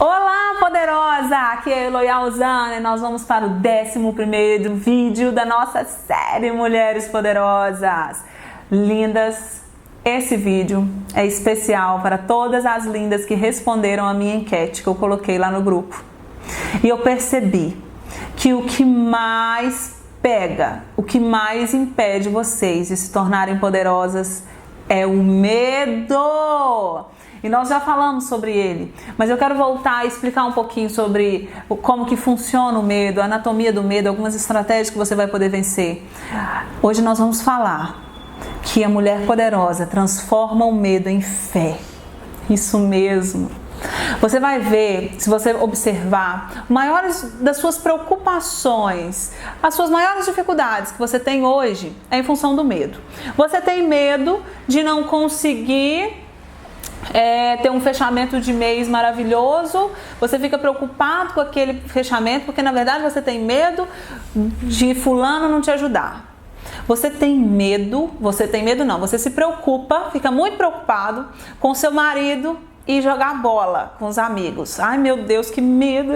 Olá, poderosa! Aqui é a Eloy Alzana e nós vamos para o 11º vídeo da nossa série Mulheres Poderosas. Lindas, esse vídeo é especial para todas as lindas que responderam a minha enquete que eu coloquei lá no grupo. E eu percebi que o que mais pega, o que mais impede vocês de se tornarem poderosas é o medo. E nós já falamos sobre ele, mas eu quero voltar e explicar um pouquinho sobre como que funciona o medo, a anatomia do medo, algumas estratégias que você vai poder vencer. Hoje nós vamos falar que a mulher poderosa transforma o medo em fé. Isso mesmo. Você vai ver, se você observar, maiores das suas preocupações, as suas maiores dificuldades que você tem hoje é em função do medo. Você tem medo de não conseguir ter um fechamento de mês maravilhoso, você fica preocupado com aquele fechamento, porque na verdade você tem medo de fulano não te ajudar. Você se preocupa, fica muito preocupado com seu marido e jogar bola com os amigos. Ai meu Deus, que medo!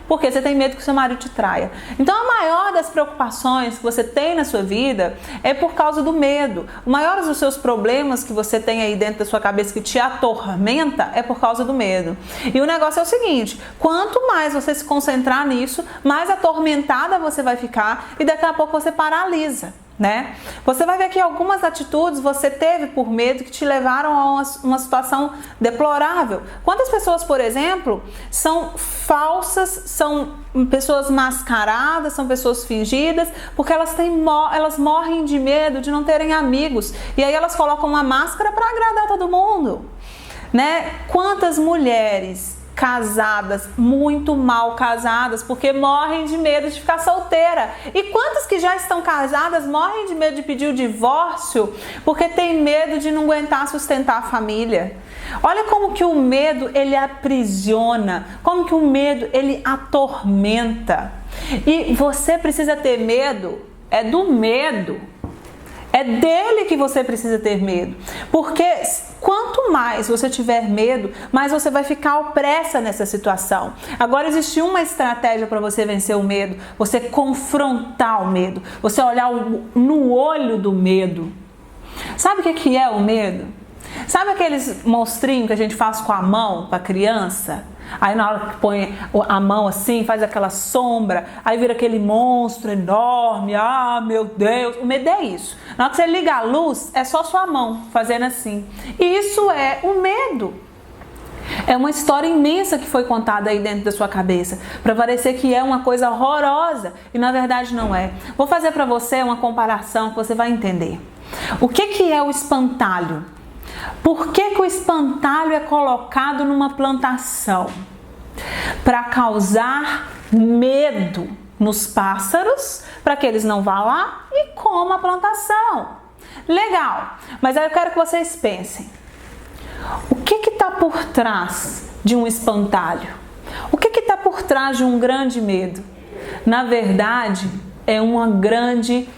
Porque você tem medo que o seu marido te traia. Então a maior das preocupações que você tem na sua vida é por causa do medo. O maior dos seus problemas que você tem aí dentro da sua cabeça que te atormenta é por causa do medo. E o negócio é o seguinte, quanto mais você se concentrar nisso, mais atormentada você vai ficar e daqui a pouco você paralisa. Né? Você vai ver que algumas atitudes você teve por medo que te levaram a uma situação deplorável. Quantas pessoas, por exemplo, são falsas, são pessoas mascaradas, são pessoas fingidas, porque elas morrem de medo de não terem amigos. E aí elas colocam uma máscara para agradar todo mundo. Né? Quantas mulheres casadas, muito mal casadas, porque morrem de medo de ficar solteira. E quantas que já estão casadas morrem de medo de pedir o divórcio, porque tem medo de não aguentar sustentar a família. Olha como que o medo, ele aprisiona, como que o medo, ele atormenta. E você precisa ter medo, é do medo. É dele que você precisa ter medo, porque quanto mais você tiver medo, mais você vai ficar opressa nessa situação. Agora existe uma estratégia para você vencer o medo, você confrontar o medo, você olhar no olho do medo. Sabe o que é o medo? Sabe aqueles monstrinhos que a gente faz com a mão para criança? Aí na hora que põe a mão assim, faz aquela sombra, aí vira aquele monstro enorme, ah meu Deus, o medo é isso. Na hora que você liga a luz, é só sua mão fazendo assim. E isso é o medo. É uma história imensa que foi contada aí dentro da sua cabeça, para parecer que é uma coisa horrorosa, e na verdade não é. Vou fazer para você uma comparação que você vai entender. O que é o espantalho? Por que o espantalho é colocado numa plantação? Para causar medo nos pássaros, para que eles não vá lá e comam a plantação. Legal, mas aí eu quero que vocês pensem. O que está por trás de um espantalho? O que está por trás de um grande medo? Na verdade, é uma grande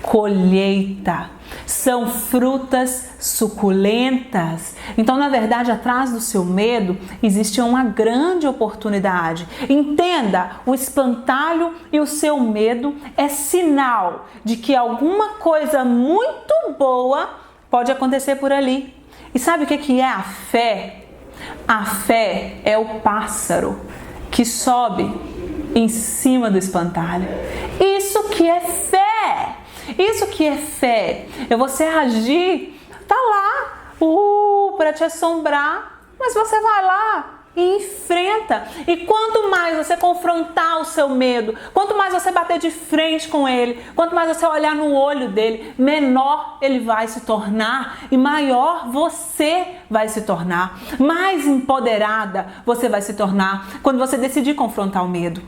colheita. São frutas suculentas. Então, na verdade, atrás do seu medo existe uma grande oportunidade. Entenda, o espantalho e o seu medo é sinal de que alguma coisa muito boa pode acontecer por ali. E sabe o que é a fé? A fé é o pássaro que sobe em cima do espantalho. Isso que é fé! Isso que é fé, é você agir, tá lá, para te assombrar, mas você vai lá e enfrenta. E quanto mais você confrontar o seu medo, quanto mais você bater de frente com ele, quanto mais você olhar no olho dele, menor ele vai se tornar e maior você vai se tornar. Mais empoderada você vai se tornar quando você decidir confrontar o medo.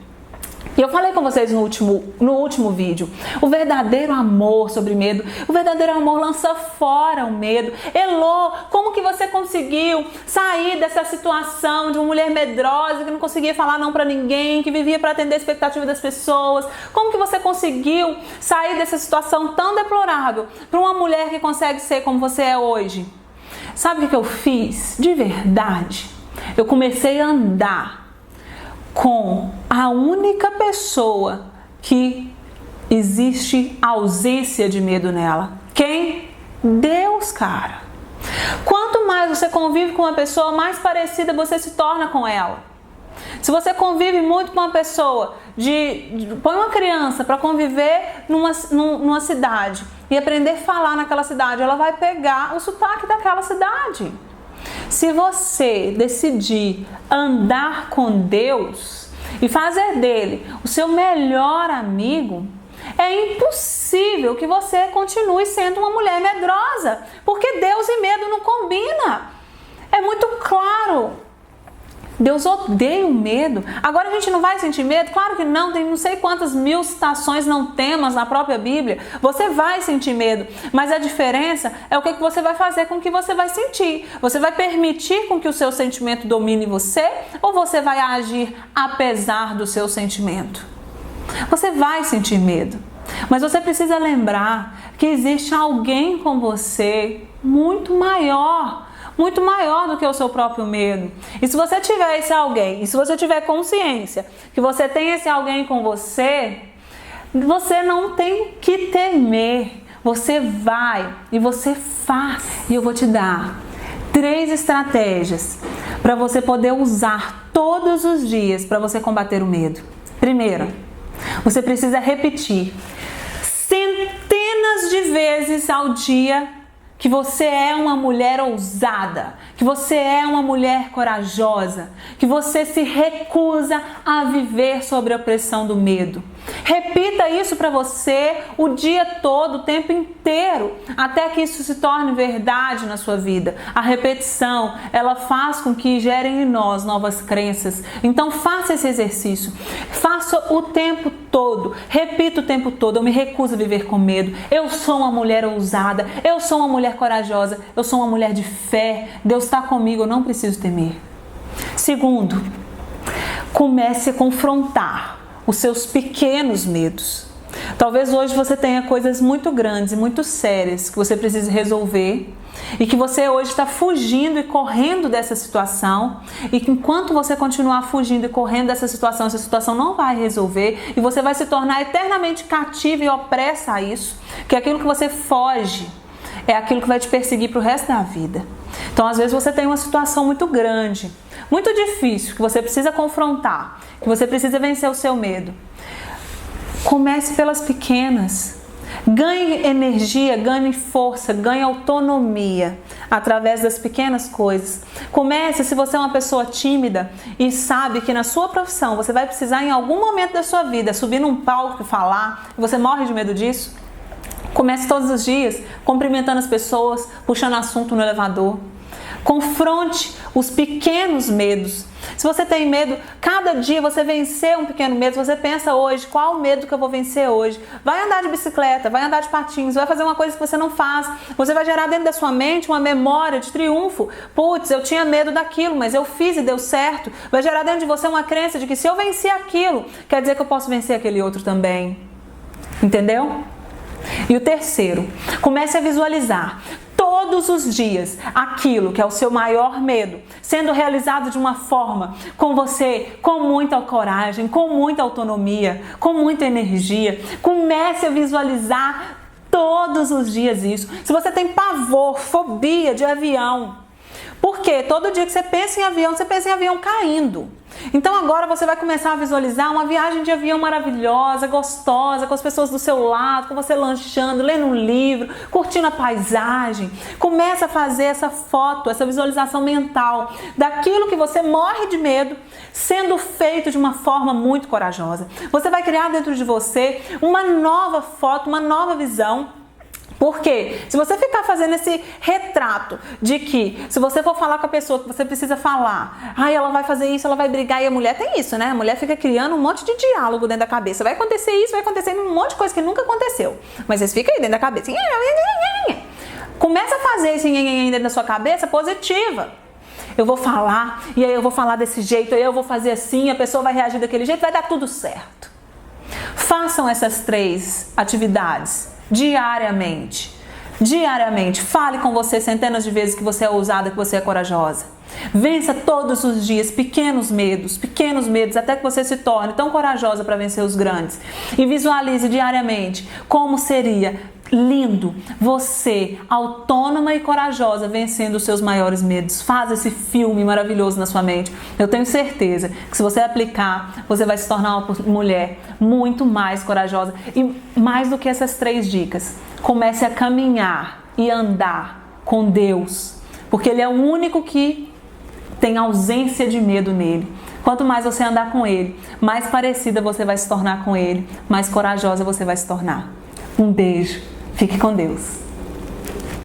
E eu falei com vocês no último vídeo, o verdadeiro amor sobre medo, o verdadeiro amor lança fora o medo. Elô, como que você conseguiu sair dessa situação de uma mulher medrosa que não conseguia falar não pra ninguém, que vivia para atender a expectativa das pessoas? Como que você conseguiu sair dessa situação tão deplorável para uma mulher que consegue ser como você é hoje? Sabe o que eu fiz? De verdade, eu comecei a andar com a única pessoa que existe ausência de medo nela. Quem? Deus, cara. Quanto mais você convive com uma pessoa, mais parecida você se torna com ela. Se você convive muito com uma pessoa, põe uma criança para conviver numa cidade e aprender a falar naquela cidade, ela vai pegar o sotaque daquela cidade. Se você decidir andar com Deus e fazer dele o seu melhor amigo, é impossível que você continue sendo uma mulher medrosa, porque Deus e medo não combinam. É muito claro. Deus odeia o medo. Agora a gente não vai sentir medo? Claro que não, tem não sei quantas mil citações não temas na própria Bíblia. Você vai sentir medo, mas a diferença é o que você vai fazer com o que você vai sentir. Você vai permitir com que o seu sentimento domine você ou você vai agir apesar do seu sentimento? Você vai sentir medo, mas você precisa lembrar que existe alguém com você muito maior do que o seu próprio medo. E se você tiver esse alguém, e se você tiver consciência que você tem esse alguém com você, você não tem que temer. Você vai e você faz. E eu vou te dar 3 estratégias para você poder usar todos os dias para você combater o medo. Primeiro, você precisa repetir centenas de vezes ao dia que você é uma mulher ousada, que você é uma mulher corajosa, que você se recusa a viver sob a pressão do medo. Repita isso para você o dia todo, o tempo inteiro, até que isso se torne verdade na sua vida. A repetição, ela faz com que gerem em nós novas crenças. Então faça esse exercício. Faça o tempo todo. Repita o tempo todo. Eu me recuso a viver com medo. Eu sou uma mulher ousada. Eu sou uma mulher corajosa. Eu sou uma mulher de fé. Deus está comigo. Eu não preciso temer. Segundo, comece a confrontar os seus pequenos medos. Talvez hoje você tenha coisas muito grandes e muito sérias que você precisa resolver e que você hoje está fugindo e correndo dessa situação, e que enquanto você continuar fugindo e correndo dessa situação, essa situação não vai resolver e você vai se tornar eternamente cativa e opressa a isso, que aquilo que você foge é aquilo que vai te perseguir para o resto da vida. Então, às vezes você tem uma situação muito grande, muito difícil, que você precisa confrontar, que você precisa vencer o seu medo. Comece pelas pequenas. Ganhe energia, ganhe força, ganhe autonomia através das pequenas coisas. Comece, se você é uma pessoa tímida e sabe que na sua profissão você vai precisar em algum momento da sua vida subir num palco e falar, e você morre de medo disso, comece todos os dias cumprimentando as pessoas, puxando assunto no elevador. Confronte os pequenos medos. Se você tem medo, cada dia você vencer um pequeno medo, você pensa hoje, qual o medo que eu vou vencer hoje? Vai andar de bicicleta, vai andar de patins, vai fazer uma coisa que você não faz. Você vai gerar dentro da sua mente uma memória de triunfo. Putz, eu tinha medo daquilo, mas eu fiz e deu certo. Vai gerar dentro de você uma crença de que se eu vencer aquilo, quer dizer que eu posso vencer aquele outro também. Entendeu? E o terceiro, comece a visualizar todos os dias aquilo que é o seu maior medo sendo realizado de uma forma com você, com muita coragem, com muita autonomia, com muita energia. Comece a visualizar todos os dias isso. Se você tem pavor, fobia de avião, porque todo dia que você pensa em avião, você pensa em avião caindo. Então agora você vai começar a visualizar uma viagem de avião maravilhosa, gostosa, com as pessoas do seu lado, com você lanchando, lendo um livro, curtindo a paisagem. Começa a fazer essa foto, essa visualização mental daquilo que você morre de medo, sendo feito de uma forma muito corajosa. Você vai criar dentro de você uma nova foto, uma nova visão. Porque se você ficar fazendo esse retrato de que se você for falar com a pessoa que você precisa falar, ela vai fazer isso, ela vai brigar, e a mulher tem isso, né? A mulher fica criando um monte de diálogo dentro da cabeça. Vai acontecer isso, vai acontecer um monte de coisa que nunca aconteceu. Mas vocês ficam aí dentro da cabeça. Começa a fazer esse dentro da sua cabeça positiva. Eu vou falar, e aí eu vou falar desse jeito, aí eu vou fazer assim, a pessoa vai reagir daquele jeito, vai dar tudo certo. Façam essas 3 atividades diariamente. diariamente. Fale com você centenas de vezes que você é ousada, que você é corajosa. Vença todos os dias pequenos medos, até que você se torne tão corajosa para vencer os grandes. E visualize diariamente como seria lindo você, autônoma e corajosa, vencendo os seus maiores medos. Faz esse filme maravilhoso na sua mente. Eu tenho certeza que se você aplicar, você vai se tornar uma mulher muito mais corajosa. E mais do que essas 3 dicas, comece a caminhar e andar com Deus, porque Ele é o único que tem ausência de medo nele. Quanto mais você andar com Ele, mais parecida você vai se tornar com Ele, mais corajosa você vai se tornar. Um beijo. Fique com Deus.